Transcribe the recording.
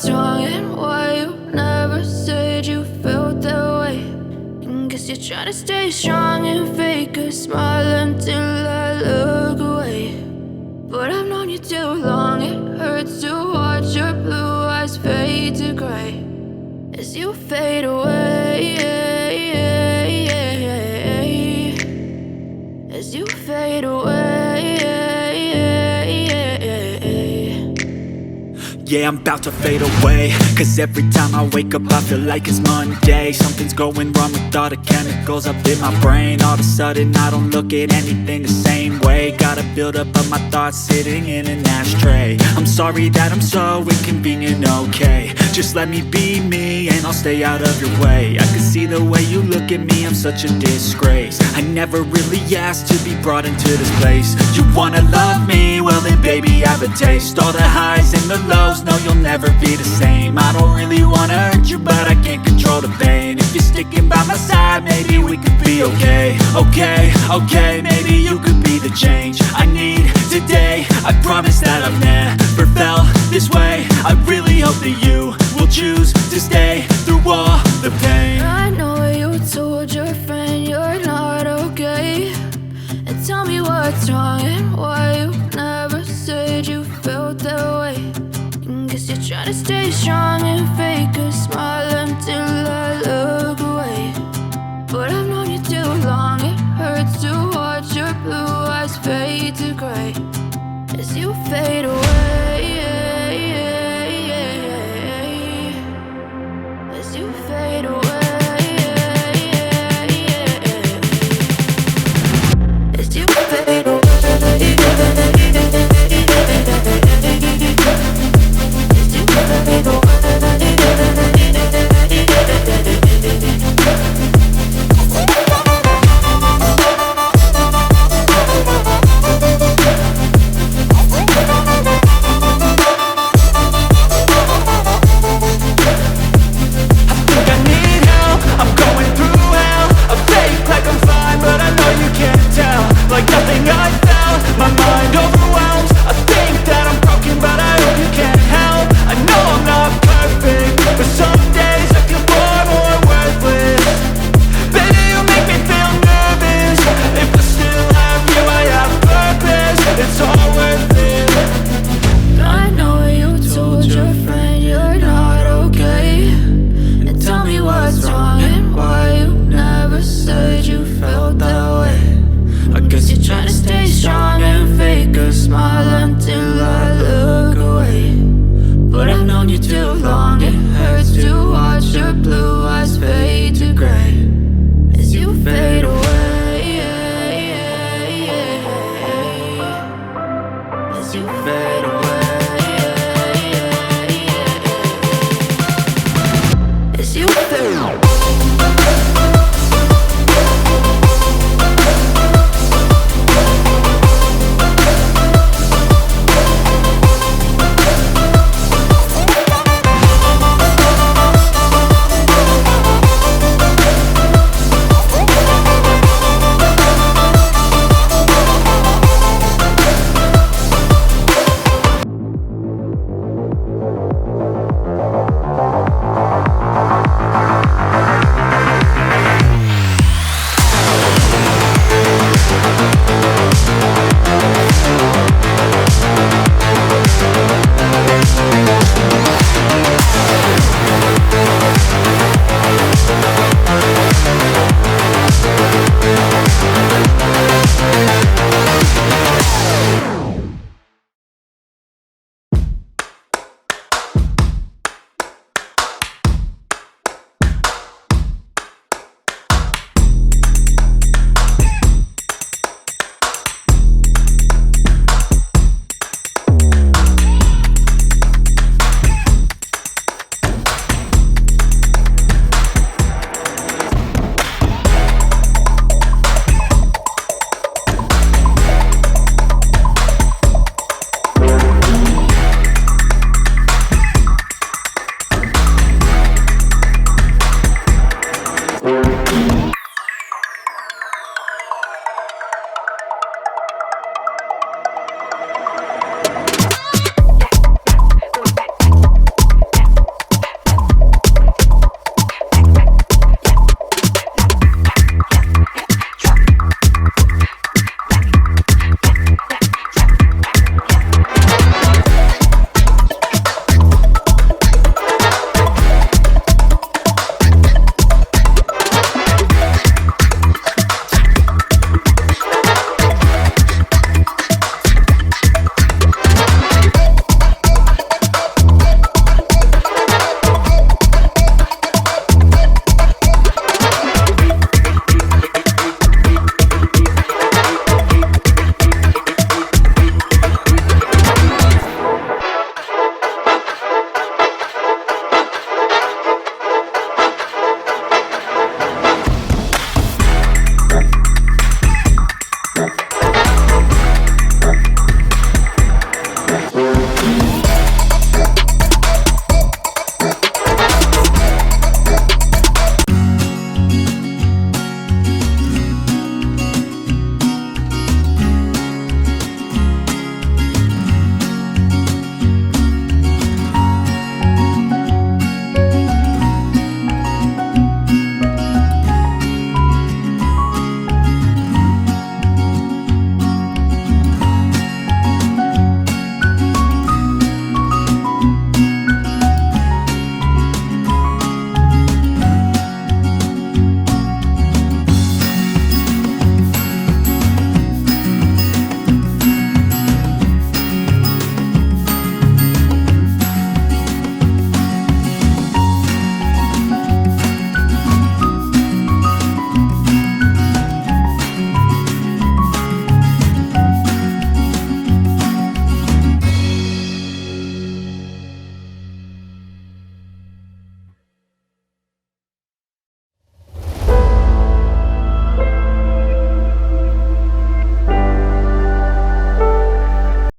what's wrong and why you never said you felt that way. And guess you're trying to stay strong and fake a smile until I look away. But I've known you too long, it hurts to watch your blue eyes fade to gray as you fade away, as you fade away. Yeah, I'm about to fade away, cause every time I wake up I feel like it's Monday. Something's going wrong with all the chemicals up in my brain. All of a sudden I don't look at anything the same way. Gotta build up of my thoughts sitting in an ashtray. I'm sorry that I'm so inconvenient, okay. Just let me be me and I'll stay out of your way. I can see the way you look at me, I'm such a disgrace. I never really asked to be brought into this place. You wanna love me? Well then baby I have a taste. All the highs and the lows, no you'll never be the same. I don't really wanna hurt you but I can't control the pain. If you're sticking by my side maybe we could be okay. Okay, maybe you could be the change I need today. I promise that I've never felt this way. I really hope that you will choose to stay through all the pain. I know you told your friend you're not okay, and tell me what's wrong and why you never said you felt that way. And guess you're trying to stay strong and fake a smile until I look away. But I've known you too long, it hurts to watch your blue eyes fade to gray as you fade away, as you fade away, as you fade away. Like nothing I felt, my mind overwhelmed. I think that I'm broken but I hope you can't help. I know I'm not perfect, but some days I feel far more worthless. Baby, you make me feel nervous. If I still have you, I have purpose. It's all worth it. I know you told your friend you're not okay, and tell me what's wrong and why you never said you felt that way. I guess you're trying to stay strong and fake a smile until I look away. But I've known you too long, it hurts to watch your blue eyes fade to gray as you fade away, as you fade away, as you fade away.